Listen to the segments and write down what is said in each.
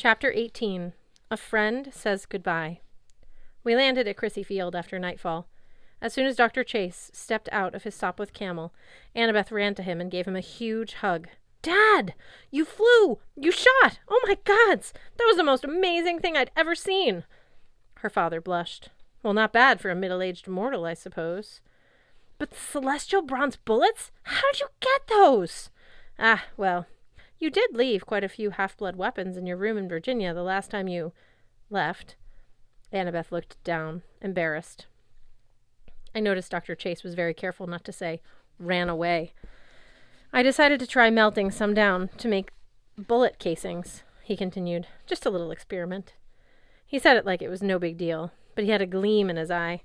Chapter 18. A Friend Says Goodbye. We landed at Crissy Field after nightfall. As soon as Dr. Chase stepped out of his Sopwith Camel, Annabeth ran to him and gave him a huge hug. "Dad! You flew! You shot! Oh my gods! That was the most amazing thing I'd ever seen!" Her father blushed. "Well, not bad for a middle-aged mortal, I suppose." "But the celestial bronze bullets? How did you get those?" "Ah, well, you did leave quite a few half-blood weapons in your room in Virginia the last time you left." Annabeth looked down, embarrassed. I noticed Dr. Chase was very careful not to say, "ran away." "I decided to try melting some down to make bullet casings," he continued. "Just a little experiment." He said it like it was no big deal, but he had a gleam in his eye.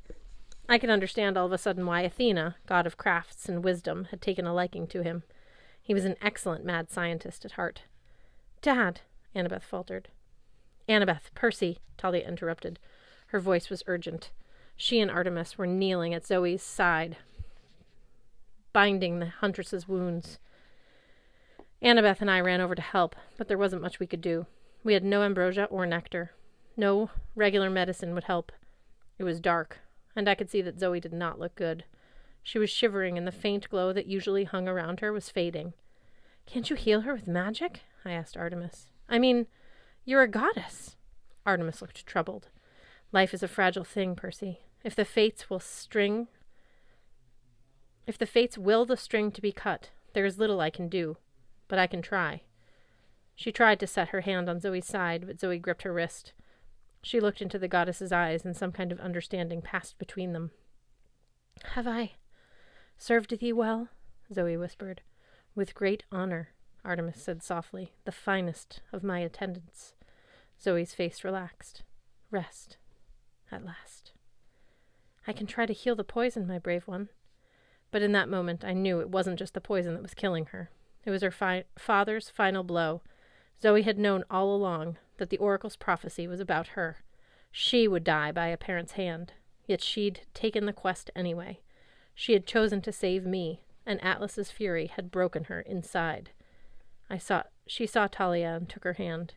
I could understand all of a sudden why Athena, god of crafts and wisdom, had taken a liking to him. He was an excellent mad scientist at heart. "Dad," Annabeth faltered. "Annabeth, Percy," Talia interrupted. Her voice was urgent. She and Artemis were kneeling at Zoe's side, binding the huntress's wounds. Annabeth and I ran over to help, but there wasn't much we could do. We had no ambrosia or nectar. No regular medicine would help. It was dark, and I could see that Zoe did not look good. She was shivering, and the faint glow that usually hung around her was fading. "Can't you heal her with magic?" I asked Artemis. "I mean, you're a goddess." Artemis looked troubled. "Life is a fragile thing, Percy. If the fates will the string to be cut, there is little I can do, but I can try." She tried to set her hand on Zoe's side, but Zoe gripped her wrist. She looked into the goddess's eyes, and some kind of understanding passed between them. "Have I served thee well?" Zoe whispered. "With great honor," Artemis said softly, "the finest of my attendants." Zoe's face relaxed. "Rest. At last." "I can try to heal the poison, my brave one." But in that moment I knew it wasn't just the poison that was killing her. It was her father's final blow. Zoe had known all along that the oracle's prophecy was about her. She would die by a parent's hand, yet she'd taken the quest anyway. She had chosen to save me, and Atlas's fury had broken her inside. She saw Talia and took her hand.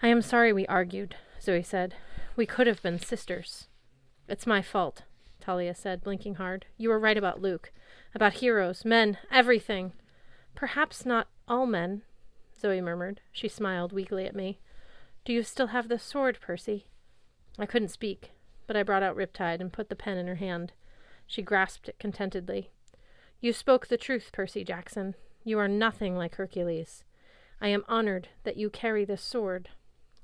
"I am sorry we argued," Zoe said. "We could have been sisters." "It's my fault," Talia said, blinking hard. "You were right about Luke. About heroes, men, everything." "Perhaps not all men," Zoe murmured. She smiled weakly at me. "Do you still have the sword, Percy?" I couldn't speak, but I brought out Riptide and put the pen in her hand. She grasped it contentedly. "You spoke the truth, Percy Jackson. You are nothing like Hercules. I am honored that you carry this sword."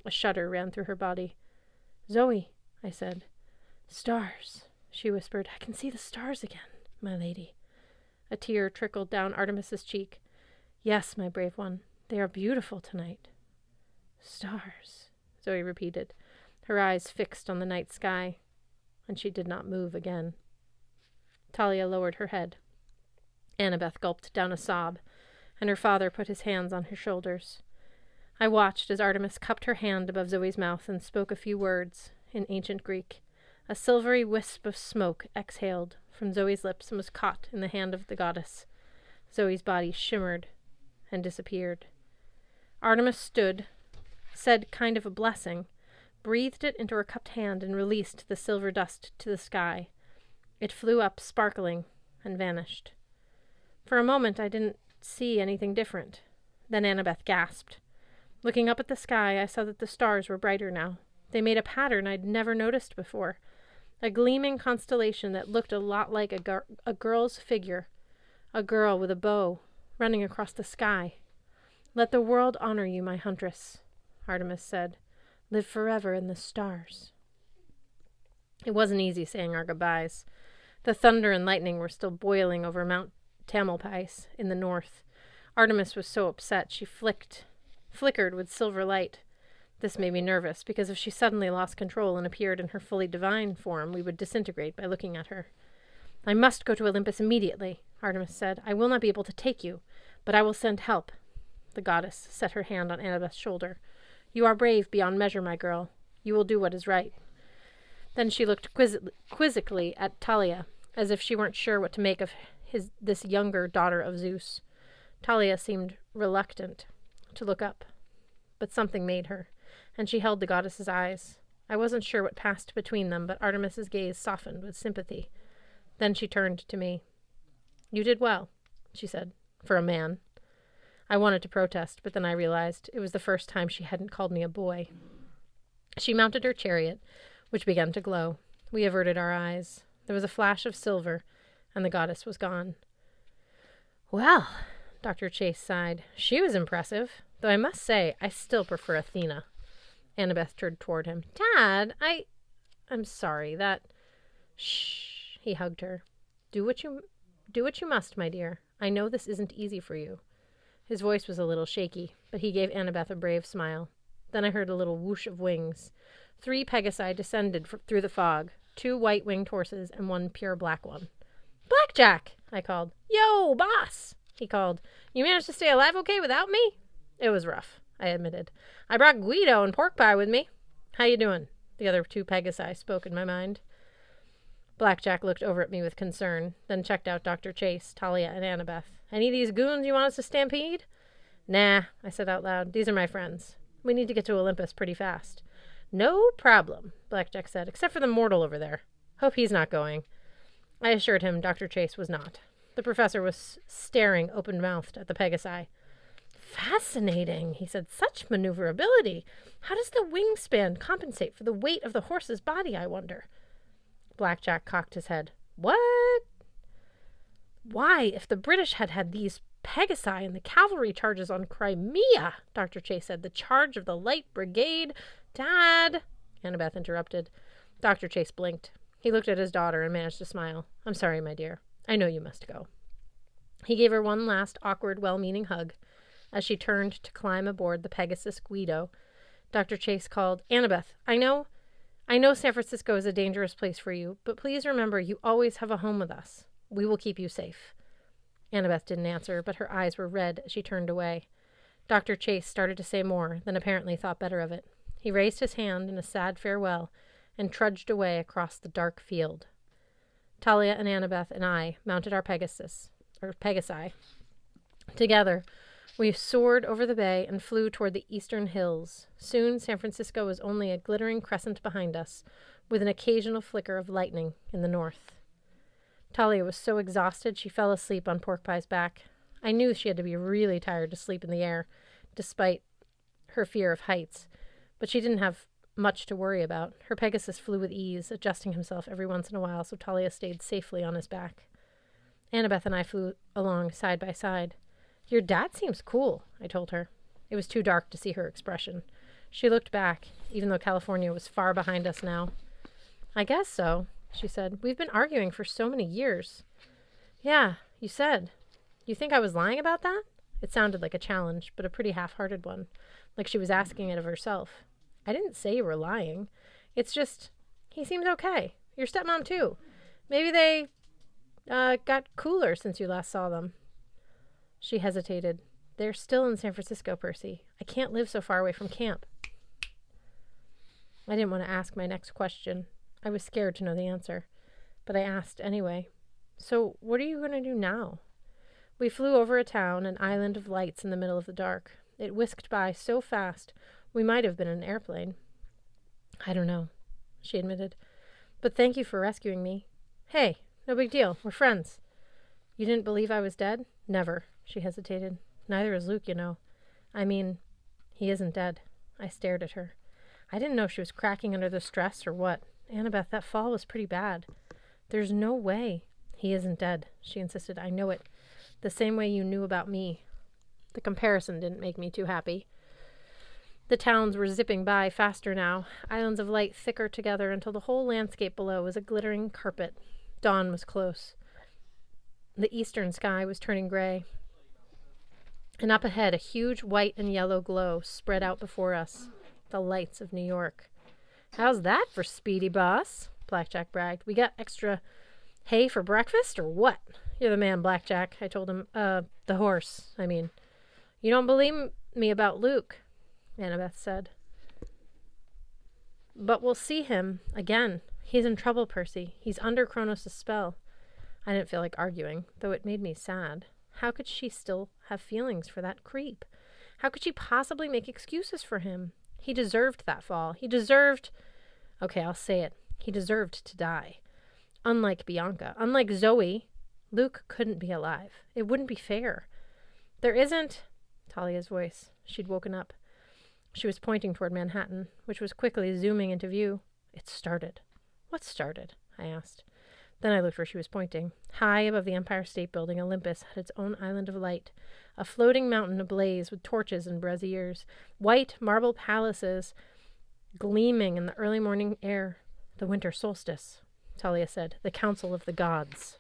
A shudder ran through her body. "Zoe," I said. "Stars," she whispered. "I can see the stars again, my lady." A tear trickled down Artemis's cheek. "Yes, my brave one. They are beautiful tonight." "Stars," Zoe repeated, her eyes fixed on the night sky, and she did not move again. Talia lowered her head. Annabeth gulped down a sob, and her father put his hands on her shoulders. I watched as Artemis cupped her hand above Zoe's mouth and spoke a few words in ancient Greek. A silvery wisp of smoke exhaled from Zoe's lips and was caught in the hand of the goddess. Zoe's body shimmered and disappeared. Artemis stood, said kind of a blessing, breathed it into her cupped hand, and released the silver dust to the sky. It flew up, sparkling, and vanished. For a moment I didn't see anything different. Then Annabeth gasped. Looking up at the sky, I saw that the stars were brighter now. They made a pattern I'd never noticed before. A gleaming constellation that looked a lot like a girl's figure. A girl with a bow, running across the sky. "Let the world honor you, my huntress," Artemis said. "Live forever in the stars." It wasn't easy saying our goodbyes. The thunder and lightning were still boiling over Mount Tamalpais in the north. Artemis was so upset she flickered with silver light. This made me nervous, because if she suddenly lost control and appeared in her fully divine form, we would disintegrate by looking at her. "I must go to Olympus immediately," Artemis said. "I will not be able to take you, but I will send help." The goddess set her hand on Annabeth's shoulder. "You are brave beyond measure, my girl. You will do what is right." Then she looked quizzically at Talia, as if she weren't sure what to make of this younger daughter of Zeus. Talia seemed reluctant to look up. but something made her, and she held the goddess's eyes. I wasn't sure what passed between them, but Artemis's gaze softened with sympathy. Then she turned to me. "You did well," she said, "for a man." I wanted to protest, but then I realized it was the first time she hadn't called me a boy. She mounted her chariot, which began to glow. We averted our eyes. There was a flash of silver, and the goddess was gone. "Well," Dr. Chase sighed, "she was impressive, though I must say I still prefer Athena." Annabeth turned toward him. "Dad, I'm sorry, that—" "Shh," he hugged her. Do what you must, my dear. I know this isn't easy for you." His voice was a little shaky, but he gave Annabeth a brave smile. Then I heard a little whoosh of wings. 3 Pegasi descended through the fog, 2 white-winged horses and 1 pure black one. "Blackjack!" I called. "Yo, boss!" he called. "You managed to stay alive okay without me?" "It was rough," I admitted. "I brought Guido and pork pie with me." "How you doing?" The other 2 Pegasi spoke in my mind. Blackjack looked over at me with concern, then checked out Dr. Chase, Talia, and Annabeth. "Any of these goons you want us to stampede?" "Nah," I said out loud. "These are my friends. We need to get to Olympus pretty fast." "No problem," Blackjack said, "except for the mortal over there. Hope he's not going." I assured him Dr. Chase was not. The professor was staring open-mouthed at the Pegasi. "Fascinating," he said. "Such maneuverability. How does the wingspan compensate for the weight of the horse's body, I wonder?" Blackjack cocked his head. "What?" "Why, if the British had had these Pegasi in the cavalry charges on Crimea," Dr. Chase said, "the charge of the Light Brigade—" "Dad," Annabeth interrupted. Dr. Chase blinked. He looked at his daughter and managed to smile. "I'm sorry, my dear. I know you must go." He gave her one last awkward, well-meaning hug. As she turned to climb aboard the Pegasus Guido, Dr. Chase called, "Annabeth, I know San Francisco is a dangerous place for you, but please remember you always have a home with us. We will keep you safe." Annabeth didn't answer, but her eyes were red as she turned away. Dr. Chase started to say more, then apparently thought better of it. He raised his hand in a sad farewell and trudged away across the dark field. Talia and Annabeth and I mounted our Pegasi. Together, we soared over the bay and flew toward the eastern hills. Soon, San Francisco was only a glittering crescent behind us, with an occasional flicker of lightning in the north. Talia was so exhausted she fell asleep on Pork Pie's back. I knew she had to be really tired to sleep in the air, despite her fear of heights, but she didn't have much to worry about. Her Pegasus flew with ease, adjusting himself every once in a while, so Talia stayed safely on his back. Annabeth and I flew along side by side. "Your dad seems cool," I told her. It was too dark to see her expression. She looked back, even though California was far behind us now. "I guess so," she said. "We've been arguing for so many years." "Yeah, you said. You think I was lying about that?" It sounded like a challenge, but a pretty half-hearted one, like she was asking it of herself. "I didn't say you were lying. It's just, he seems okay. Your stepmom, too. Maybe they got cooler since you last saw them." She hesitated. "They're still in San Francisco, Percy. I can't live so far away from camp." I didn't want to ask my next question. I was scared to know the answer, but I asked anyway. "So what are you going to do now?" We flew over a town, an island of lights in the middle of the dark. It whisked by so fast we might have been in an airplane. "I don't know," she admitted. "But thank you for rescuing me." "Hey, no big deal. We're friends." "You didn't believe I was dead?" "Never." She hesitated. "Neither is Luke, you know. I mean, he isn't dead." I stared at her. I didn't know if she was cracking under the stress or what. "Annabeth, that fall was pretty bad." "There's no way." "He isn't dead," she insisted. "I know it. The same way you knew about me." The comparison didn't make me too happy. The towns were zipping by faster now, islands of light thicker together until the whole landscape below was a glittering carpet. Dawn was close. The eastern sky was turning gray. And up ahead, a huge white and yellow glow spread out before us. The lights of New York. "How's that for speedy, boss?" Blackjack bragged. "We got extra hay for breakfast, or what?" "You're the man, Blackjack," I told him. The horse, I mean." "You don't believe me about Luke," Annabeth said. "But we'll see him again. He's in trouble, Percy. He's under Kronos' spell." I didn't feel like arguing, though it made me sad. How could she still have feelings for that creep? How could she possibly make excuses for him? He deserved that fall. He deserved... Okay, I'll say it. He deserved to die. Unlike Bianca, unlike Zoe, Luke couldn't be alive. It wouldn't be fair. There isn't... Talia's voice. She'd woken up. She was pointing toward Manhattan, which was quickly zooming into view. It started. What started? I asked. Then I looked where she was pointing. High above the Empire State Building, Olympus had its own island of light, a floating mountain ablaze with torches and braziers, white marble palaces gleaming in the early morning air. The winter solstice, Talia said, the council of the gods.